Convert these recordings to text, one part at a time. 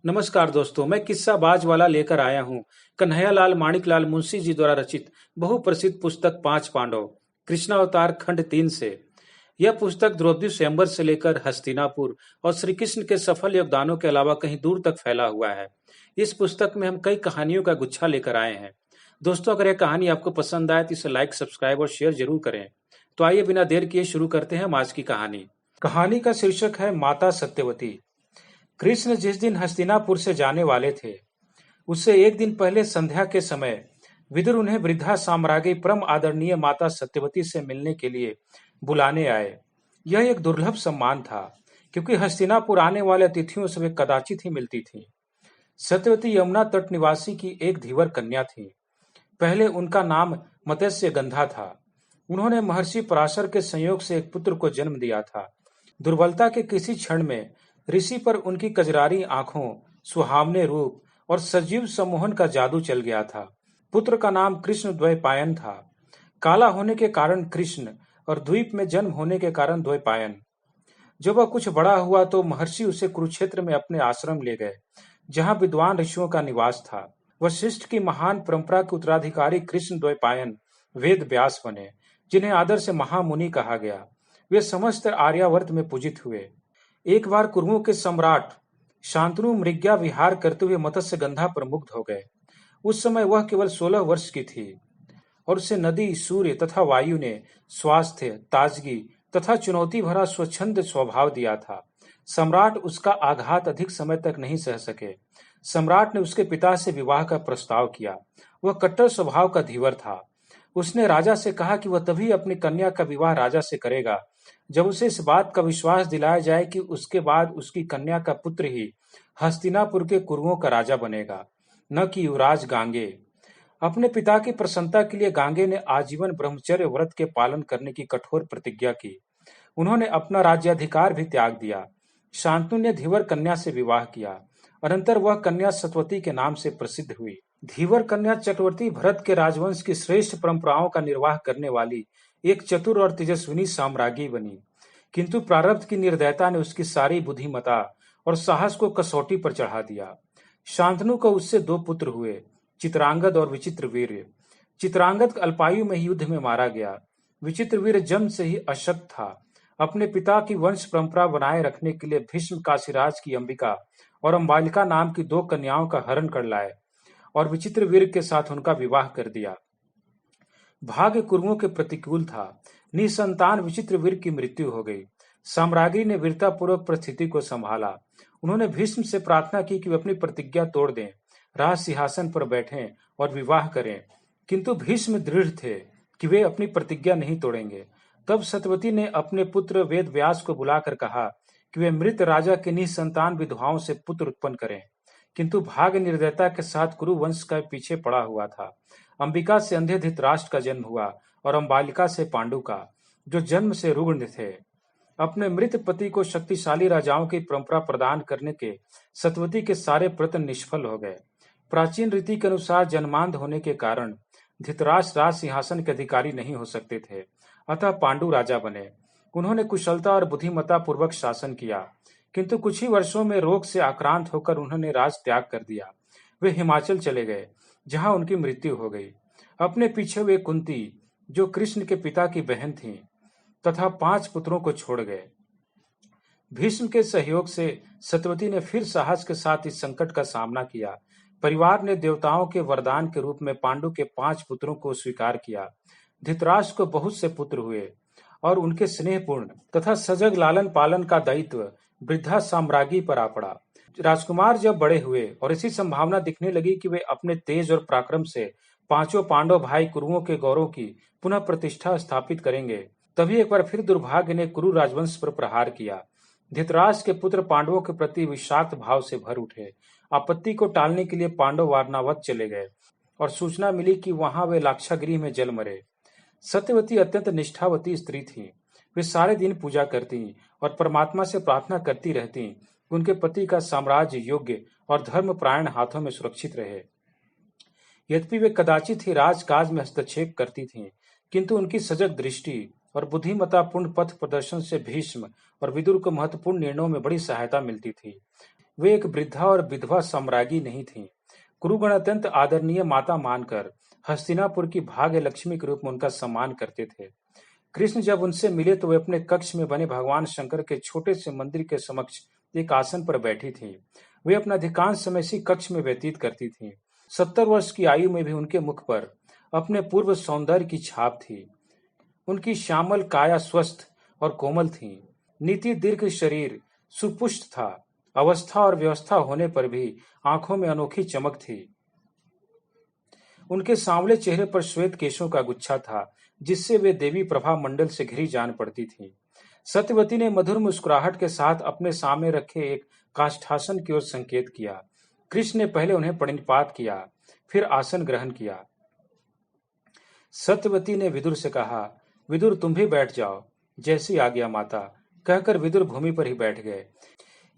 नमस्कार दोस्तों, मैं किस्सा बाज वाला लेकर आया हूँ कन्हैयालाल माणिकलाल मुंशी जी द्वारा रचित बहुप्रसिद्ध पुस्तक पांच पांडव कृष्णावतार खंड 3 से। यह पुस्तक द्रौपदी स्वयंवर से लेकर हस्तिनापुर और श्री कृष्ण के सफल योगदानों के अलावा कहीं दूर तक फैला हुआ है। इस पुस्तक में हम कई कहानियों का गुच्छा लेकर आए हैं। दोस्तों, अगर यह कहानी आपको पसंद आए तो इसे लाइक, सब्सक्राइब और शेयर जरूर करें। तो आइए बिना देर किए शुरू करते हैं हम आज की कहानी। कहानी का शीर्षक है माता सत्यवती। कृष्ण जिस दिन हस्तिनापुर से जाने वाले थे, उससे एक दिन पहले संध्या के समय विदुर उन्हें वृद्धा साम्राज्ञी परम आदरणीय माता सत्यवती से मिलने के लिए बुलाने आए। यह एक दुर्लभ सम्मान था, क्योंकि हस्तिनापुर आने वाले अतिथियों से वे कदाचित ही मिलती थीं। सत्यवती यमुना तट निवासी की एक धीवर कन्या थी। पहले उनका नाम मत्स्य गंधा था। उन्होंने महर्षि पराशर के संयोग से एक पुत्र को जन्म दिया था। दुर्बलता के किसी क्षण में ऋषि पर उनकी कजरारी आंखों, सुहावने रूप और सजीव सम्मोहन का जादू चल गया था। पुत्र का नाम कृष्ण द्वैपायन था। काला होने के कारण कृष्ण और द्वीप में जन्म होने के कारण द्वैपायन। जब वह कुछ बड़ा हुआ तो महर्षि उसे कुरुक्षेत्र में अपने आश्रम ले गए, जहां विद्वान ऋषियों का निवास था। वशिष्ठ की महान परंपरा के उत्तराधिकारी कृष्ण द्वैपायन वेद व्यास बने, जिन्हें आदर से महामुनि कहा गया। वे समस्त आर्यावर्त में पूजित हुए। एक बार कुरुओं के सम्राट शांतनु मृग्या विहार करते हुए मत्स्य गंधा पर मुग्ध हो गए। उस समय वह केवल 16 वर्ष की थी और उसे नदी, सूर्य तथा वायु ने स्वास्थ्य, ताजगी तथा चुनौती भरा स्वच्छंद स्वभाव दिया था। सम्राट उसका आघात अधिक समय तक नहीं सह सके। सम्राट ने उसके पिता से विवाह का प्रस्ताव किया। वह कट्टर स्वभाव का धीवर था। उसने राजा से कहा कि वह तभी अपनी कन्या का विवाह राजा से करेगा जब उसे इस बात का विश्वास दिलाया जाए कि उसके बाद उसकी कन्या का पुत्र ही हस्तिनापुर के कुरुओं का राजा बनेगा, न कि युवराज गांगे। अपने पिता की प्रसन्नता के लिए गांगे ने आजीवन ब्रह्मचर्य व्रत के पालन करने की कठोर प्रतिज्ञा की। उन्होंने अपना राज्याधिकार भी त्याग दिया। शांतनु ने धीवर कन्या से विवाह किया। अनंतर वह कन्या सतवती के नाम से प्रसिद्ध हुई। धीवर कन्या चक्रवर्ती भरत के राजवंश की श्रेष्ठ परंपराओं का निर्वाह करने वाली एक चतुर और तेजस्विनी साम्राज्ञी बनी। किंतु प्रारब्ध की निर्दयता ने उसकी सारी बुद्धिमता और साहस को कसौटी पर चढ़ा दिया। शांतनु को उससे 2 पुत्र हुए, चित्रांगद और विचित्रवीर्य। चित्रांगद अल्पायु में ही युद्ध में मारा गया। विचित्रवीर्य जन्म से ही अशक्त था। अपने पिता की वंश परंपरा बनाए रखने के लिए भीष्म काशीराज की अंबिका और अंबालिका नाम की 2 कन्याओं का हरण कर लाए और विचित्रवीर्य के साथ उनका विवाह कर दिया। भाग्य कुरुओं के प्रतिकूल था। निसंतान विचित्रवीर्य की मृत्यु हो गई। साम्राज्ञी ने वीरतापूर्वक परिस्थिति को संभाला। उन्होंने भीष्म से प्रार्थना की कि वे अपनी प्रतिज्ञा तोड़ दें, राज सिंहासन पर बैठें और विवाह करें, किंतु भीष्म दृढ़ थे कि वे अपनी प्रतिज्ञा नहीं तोड़ेंगे। तब सत्यवती ने अपने पुत्र वेद व्यास को बुलाकर कहा कि वे मृत राजा के निसंतान विधवाओं से पुत्र उत्पन्न करें। किंतु भाग्य निर्दयता के साथ कुरु वंश का पीछे पड़ा हुआ था। अंबिका से अंधे धृतराष्ट्र का जन्म हुआ और अंबालिका से पांडु का, जो जन्म से रुग्ण थे। अपने मृत पति को शक्तिशाली राजाओं की परंपरा प्रदान करने के सतवती के सारे प्रयत्न निष्फल हो गए। प्राचीन रीति के अनुसार जन्मांध होने के कारण धृतराष्ट्र राज सिंहासन के अधिकारी नहीं हो सकते थे, अतः पांडु राजा बने। उन्होंने कुशलता और बुद्धिमत्ता पूर्वक शासन किया, किंतु कुछ ही वर्षों में रोग से आक्रांत होकर उन्होंने राज त्याग कर दिया। वे हिमाचल चले गए, जहां उनकी मृत्यु हो गई। अपने पीछे वे कुंती, जो कृष्ण के पिता की बहन थीं, तथा 5 पुत्रों को छोड़ गए। भीष्म के सहयोग से सत्यवती ने फिर साहस के साथ इस संकट का सामना किया। परिवार ने देवताओं के वरदान के रूप में पांडु के 5 पुत्रों को स्वीकार किया। धृतराष्ट्र को बहुत से पुत्र हुए और उनके स्नेहपूर्ण तथा सजग लालन पालन का दायित्व वृद्धा साम्राज्ञी पर आ पड़ा। राजकुमार जब बड़े हुए और ऐसी संभावना दिखने लगी कि वे अपने तेज और पराक्रम से 5 पांडव भाई कुरुओं के गौरव की पुनः प्रतिष्ठा स्थापित करेंगे, तभी एक बार फिर दुर्भाग्य ने कुरु राजवंश पर प्रहार किया। धृतराष्ट्र के पुत्र पांडवों के प्रति विषाक्त भाव से भर उठे। आपत्ति को टालने के लिए पांडव वारणावत चले गए और सूचना मिली कि वहां वे लाक्षागृह में जल मरे। सत्यवती अत्यंत निष्ठावती स्त्री थी। वे सारे दिन पूजा करती और परमात्मा से प्रार्थना करती रहती कि उनके पति का साम्राज्य योग्य और धर्मपरायण हाथों में सुरक्षित रहे। यद्यपि वे कदाचित ही राजकाज में हस्तक्षेप करती थीं, किंतु उनकी सजग दृष्टि और बुद्धिमत्तापूर्ण पथ प्रदर्शन से भीष्म और विदुर को महत्वपूर्ण निर्णयों में बड़ी सहायता मिलती थी। वे एक वृद्धा और विधवा सम्राज्ञी नहीं थीं। कुरुगण अत्यंत आदरणीय माता मानकर हस्तिनापुर की भाग्य लक्ष्मी के रूप में उनका सम्मान करते थे। कृष्ण जब उनसे मिले तो वे अपने कक्ष में बने भगवान शंकर के छोटे से मंदिर के समक्ष एक आसन पर बैठी थीं। वे अपना अधिकांश समय इसी कक्ष में व्यतीत करती थीं। 70 वर्ष की आयु में भी उनके मुख पर अपने पूर्व सौंदर्य की छाप थी। उनकी श्यामल काया स्वस्थ और कोमल थी। नीति दीर्घ शरीर सुपुष्ट था। अवस्था और व्यवस्था होने पर भी आंखों में अनोखी चमक थी। उनके सांवले चेहरे पर श्वेत केशों का गुच्छा था, जिससे वे देवी प्रभा मंडल से घिरी जान पड़ती थीं। सत्यवती ने मधुर मुस्कुराहट के साथ अपने सामने रखे एक काष्ठासन की ओर संकेत किया। कृष्ण ने पहले उन्हें प्रणिपात किया, फिर आसन ग्रहण किया। सत्यवती ने विदुर से कहा, विदुर तुम भी बैठ जाओ। जैसी आज्ञा माता, कहकर विदुर भूमि पर ही बैठ गए।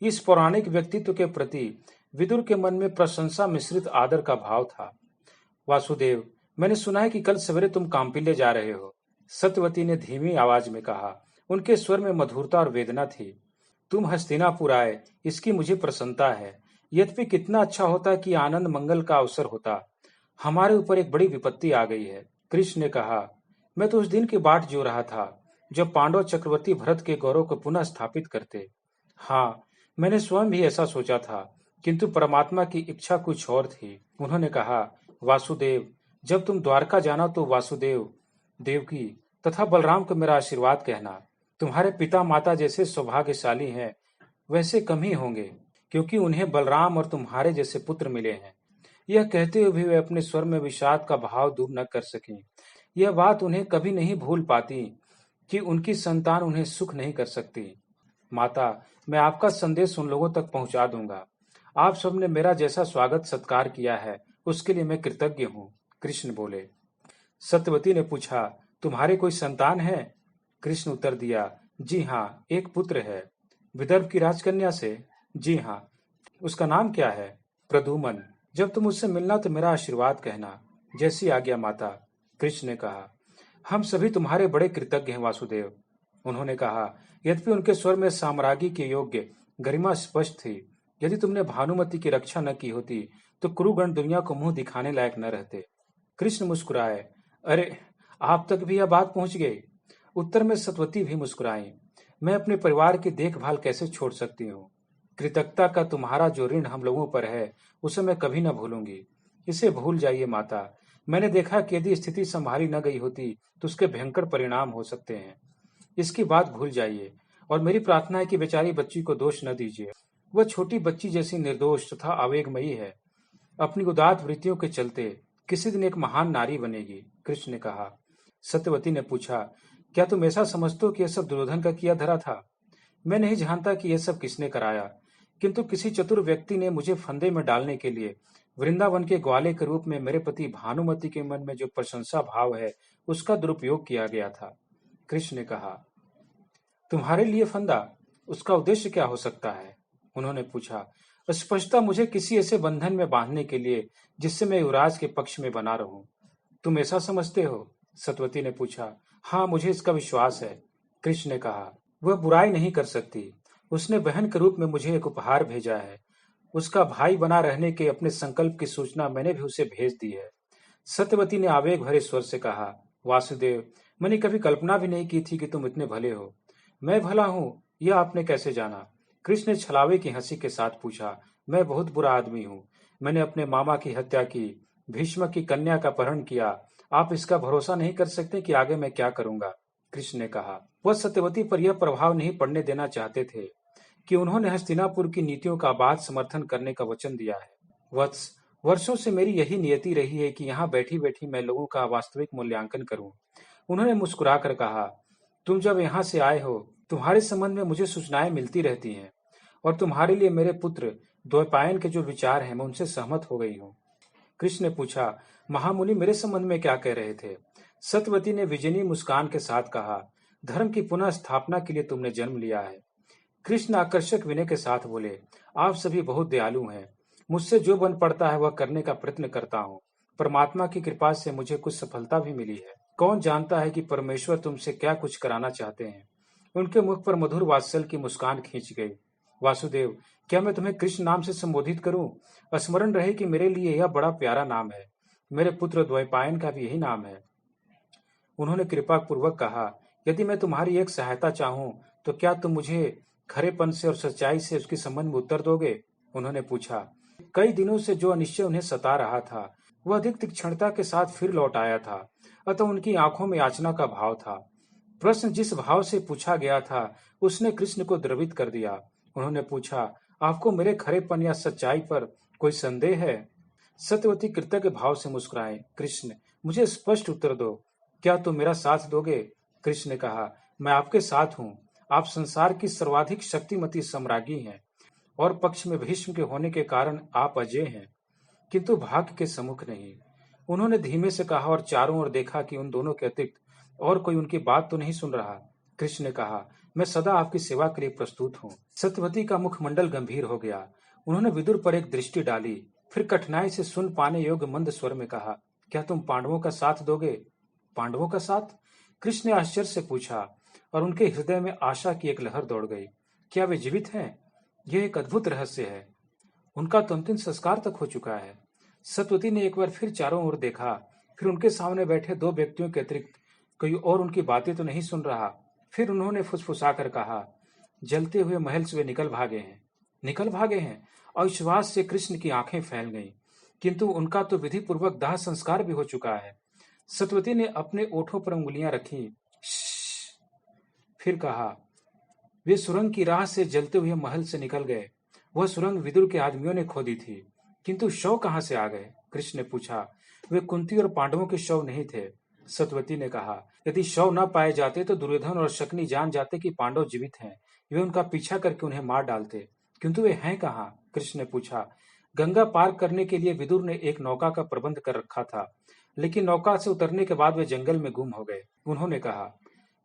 इस पौराणिक व्यक्तित्व के प्रति विदुर के मन में प्रशंसा मिश्रित आदर का भाव था। वासुदेव, मैंने सुना है कि कल सवेरे तुम कांपिल्य जा रहे हो। सत्यवती ने धीमी आवाज में कहा। उनके स्वर में मधुरता और वेदना थी। तुम हस्तिनापुर आए, इसकी मुझे प्रसन्नता है। यद्यपि कितना अच्छा होता कि आनंद मंगल का अवसर होता। हमारे ऊपर एक बड़ी विपत्ति आ गई है। कृष्ण ने कहा, मैं तो उस दिन की बाट जो रहा था जब पांडव चक्रवर्ती भरत के गौरव को पुनः स्थापित करते। हाँ, मैंने स्वयं भी ऐसा सोचा था, किंतु परमात्मा की इच्छा कुछ और थी। उन्होंने कहा, वासुदेव, जब तुम द्वारका जाना तो वासुदेव, देवकी तथा बलराम को मेरा आशीर्वाद कहना। तुम्हारे पिता माता जैसे सौभाग्यशाली हैं, वैसे कम ही होंगे, क्योंकि उन्हें बलराम और तुम्हारे जैसे पुत्र मिले हैं। यह कहते हुए भी वे अपने स्वर में विषाद का भाव दूर न कर सकी। यह बात उन्हें कभी नहीं भूल पाती कि उनकी संतान उन्हें सुख नहीं कर सकती। माता, मैं आपका संदेश उन लोगों तक पहुंचा दूंगा। आप सबने मेरा जैसा स्वागत सत्कार किया है, उसके लिए मैं कृतज्ञ हूँ। कृष्ण बोले। सत्यवती ने पूछा, तुम्हारे कोई संतान है? कृष्ण उत्तर दिया, जी हाँ, एक पुत्र है। विदर्भ की राजकन्या से? जी हाँ। उसका नाम क्या है? प्रद्युम्न। जब तुम उससे मिलना तो मेरा आशीर्वाद कहना। जैसी आज्ञा माता। कृष्ण ने कहा, हम सभी तुम्हारे बड़े कृतज्ञ हैं वासुदेव। उन्होंने कहा, यद्यपि उनके स्वर में साम्राज्ञी के योग्य गरिमा स्पष्ट थी। यदि तुमने भानुमति की रक्षा न की होती तो कुरुगण दुनिया को मुंह दिखाने लायक न रहते। कृष्ण मुस्कुराए, अरे, आप तक भी यह बात पहुंच गई। उत्तर में सत्यवती भी मुस्कुराई। मैं अपने परिवार की देखभाल कैसे छोड़ सकती हूँ? कृतज्ञता का तुम्हारा जो ऋण हम लोगों पर है, उसे मैं कभी न भूलूंगी। इसे भूल जाइए माता। मैंने देखा कि यदि स्थिति संभाली न गई होती तो उसके भयंकर परिणाम हो सकते हैं। इसकी बात भूल जाइए और मेरी प्रार्थना है कि बेचारी बच्ची को दोष न दीजिए। वह छोटी बच्ची जैसी निर्दोष तथा आवेगमयी है। अपनी उदात्त वृत्तियों के चलते किसी दिन एक महान नारी बनेगी। कृष्ण ने कहा। सत्यवती ने पूछा, क्या तुम ऐसा समझते हो कि यह सब दुर्योधन का किया धरा था? मैं नहीं जानता कि यह सब किसने कराया, किंतु किसी चतुर व्यक्ति ने मुझे फंदे में डालने के लिए वृंदावन के ग्वाले के रूप में मेरे पति भानुमति के मन में जो प्रशंसा भाव है, उसका दुरुपयोग किया गया था। कृष्ण ने कहा, तुम्हारे लिए फंदा? उसका उद्देश्य क्या हो सकता है? उन्होंने पूछा। स्पष्टता मुझे किसी ऐसे बंधन में बांधने के लिए जिससे मैं युवराज के पक्ष में बना रहूं। तुम ऐसा समझते हो? सत्यवती ने पूछा। हाँ, मुझे इसका विश्वास है। कृष्ण ने कहा, वह बुराई नहीं कर सकती। उसने बहन के रूप में मुझे एक उपहार भेजा है। उसका भाई बना रहने के अपने संकल्प की सूचना मैंने भी उसे भेज दी है। सत्यवती ने आवेग भरे स्वर से कहा, वासुदेव, मैंने कभी कल्पना भी नहीं की थी कि तुम इतने भले हो। मैं भला हूँ, यह आपने कैसे जाना? कृष्ण ने छलावे की हंसी के साथ पूछा। मैं बहुत बुरा आदमी हूँ। मैंने अपने मामा की हत्या की, भीष्म की कन्या का अपहरण किया। आप इसका भरोसा नहीं कर सकते कि आगे मैं क्या करूंगा। कृष्ण ने कहा। वह सत्यवती पर यह प्रभाव नहीं पड़ने देना चाहते थे कि उन्होंने हस्तिनापुर की नीतियों का बात समर्थन करने का वचन दिया है। वत्स, वर्षों से मेरी यही नियति रही है कि यहाँ बैठी बैठी मैं लोगों का वास्तविक मूल्यांकन करूं। उन्होंने मुस्कुराकर कहा, तुम जब यहाँ से आए हो, तुम्हारे संबंध में मुझे सूचनाएं मिलती रहती हैं और तुम्हारे लिए मेरे पुत्र द्वैपायन के जो विचार हैं, मैं उनसे सहमत हो गई हूँ। कृष्ण ने पूछा, महामुनि मेरे संबंध में क्या कह रहे थे? सत्यवती ने विजयी मुस्कान के साथ कहा, धर्म की पुनः स्थापना के लिए तुमने जन्म लिया है। कृष्ण आकर्षक विनय के साथ बोले, आप सभी बहुत दयालु हैं। मुझसे जो बन पड़ता है वह करने का प्रयत्न करता हूँ। परमात्मा की कृपा से मुझे कुछ सफलता भी मिली है। कौन जानता है कि परमेश्वर तुमसे क्या कुछ कराना चाहते हैं। उनके मुख पर मधुर वात्सल्य की मुस्कान खींच गई। वासुदेव, क्या मैं तुम्हें कृष्ण नाम से संबोधित करूं? स्मरण रहे कि मेरे लिए यह बड़ा प्यारा नाम है। मेरे पुत्र द्वैपायन का भी यही नाम है। उन्होंने कृपा पूर्वक कहा, यदि मैं तुम्हारी एक सहायता चाहूं तो क्या तुम मुझे खरेपन से और सच्चाई से उसके संबंध में उत्तर दोगे? उन्होंने पूछा। कई दिनों से जो अनिश्चय उन्हें सता रहा था वह अधिक तीक्ष्णता के साथ फिर लौट आया था, अतः उनकी आंखों में याचना का भाव था। प्रश्न जिस भाव से पूछा गया था उसने कृष्ण को द्रवित कर दिया। उन्होंने पूछा, आपको मेरे खरेपन या सच्चाई पर कोई संदेह है? सत्यवती कृतज्ञ भाव से मुस्कुराए। कृष्ण, मुझे स्पष्ट उत्तर दो, क्या तुम मेरा साथ दोगे? कृष्ण ने कहा, मैं आपके साथ हूँ। आप संसार की सर्वाधिक शक्तिमती सम्राज्ञी हैं और पक्ष में भीष्म के होने के कारण आप अजय हैं, किंतु भाग्य के सम्मुख नहीं। उन्होंने धीमे से कहा और चारों ओर देखा कि उन दोनों के अतिरिक्त और कोई उनकी बात तो नहीं सुन रहा। कृष्ण ने कहा, मैं सदा आपकी सेवा के लिए प्रस्तुत हूँ। सत्यवती का मुखमंडल गंभीर हो गया। उन्होंने विदुर पर एक दृष्टि डाली, फिर कठिनाई से सुन पाने योग्य मंद स्वर में कहा, क्या तुम पांडवों का साथ दोगे? पांडवों का साथ? कृष्ण ने आश्चर्य से पूछा और उनके हृदय में आशा की एक लहर दौड़ गई। क्या वे जीवित हैं? यह एक अद्भुत रहस्य है। उनका तो अंतिम संस्कार तक हो चुका है। सत्यवती ने एक बार फिर चारों ओर देखा, फिर उनके सामने बैठे दो व्यक्तियों के अतिरिक्त कोई और उनकी बातें तो नहीं सुन रहा। फिर उन्होंने फुसफुसाकर कहा, जलते हुए महल से वे निकल भागे हैं। निकल भागे हैं? अविश्वास से कृष्ण की आंखें फैल गईं, किंतु उनका तो विधि पूर्वक दाह संस्कार भी हो चुका है। सत्यवती ने अपने ओठों पर उंगलियां रखी। फिर कहा, वे सुरंग की राह से जलते हुए महल से निकल गए। वह सुरंग विदुर के आदमियों ने खोदी थी, किंतु शव कहां से आ गए? कृष्ण ने पूछा। वे कुंती और पांडवों के शव नहीं थे। सत्यवती ने कहा, यदि शव न पाए जाते तो दुर्योधन और शकुनी जान जाते कि पांडव जीवित हैं। वे उनका पीछा करके उन्हें मार डालते, किंतु वे हैं कहाँ? कृष्ण ने पूछा। गंगा पार करने के लिए विदुर ने एक नौका का प्रबंध कर रखा था, लेकिन नौका से उतरने के बाद वे जंगल में गुम हो गए। उन्होंने कहा,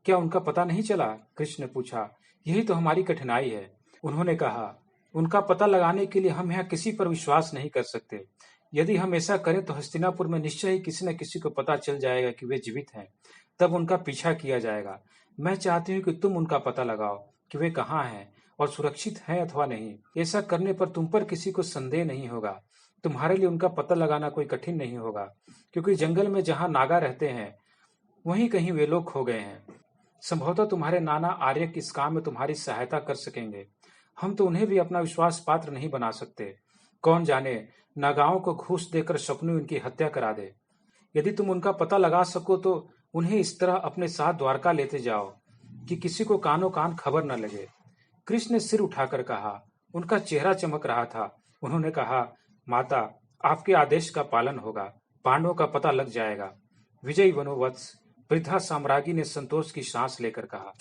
क्या उनका पता नहीं चला? कृष्ण ने पूछा। यही तो हमारी कठिनाई है। उन्होंने कहा, उनका पता लगाने के लिए हम यहाँ किसी पर विश्वास नहीं कर सकते। यदि हम ऐसा करें तो हस्तिनापुर में निश्चय ही किसी न किसी को पता चल जाएगा कि वे जीवित हैं, तब उनका पीछा किया जाएगा। मैं चाहती हूँ कि तुम उनका पता लगाओ कि वे कहाँ हैं और सुरक्षित हैं अथवा नहीं। ऐसा करने पर तुम पर किसी को संदेह नहीं होगा। तुम्हारे लिए उनका पता लगाना कोई कठिन नहीं होगा, क्योंकि जंगल में जहाँ नागा रहते हैं वहीं कहीं वे लोग खो गए हैं। संभवतः तुम्हारे नाना आर्य इस काम में तुम्हारी सहायता कर सकेंगे। हम तो उन्हें भी अपना विश्वास पात्र नहीं बना सकते। कौन जाने नागाओं को घूस देकर शकुनी उनकी हत्या करा दे। यदि तुम उनका पता लगा सको तो उन्हें इस तरह अपने साथ द्वारका लेते जाओ कि किसी को कानो कान खबर न लगे। कृष्ण ने सिर उठाकर कहा। उनका चेहरा चमक रहा था। उन्होंने कहा, माता, आपके आदेश का पालन होगा। पांडवों का पता लग जाएगा। विजयी बनो वत्स। वृद्धा साम्राज्ञी ने संतोष की सांस लेकर कहा।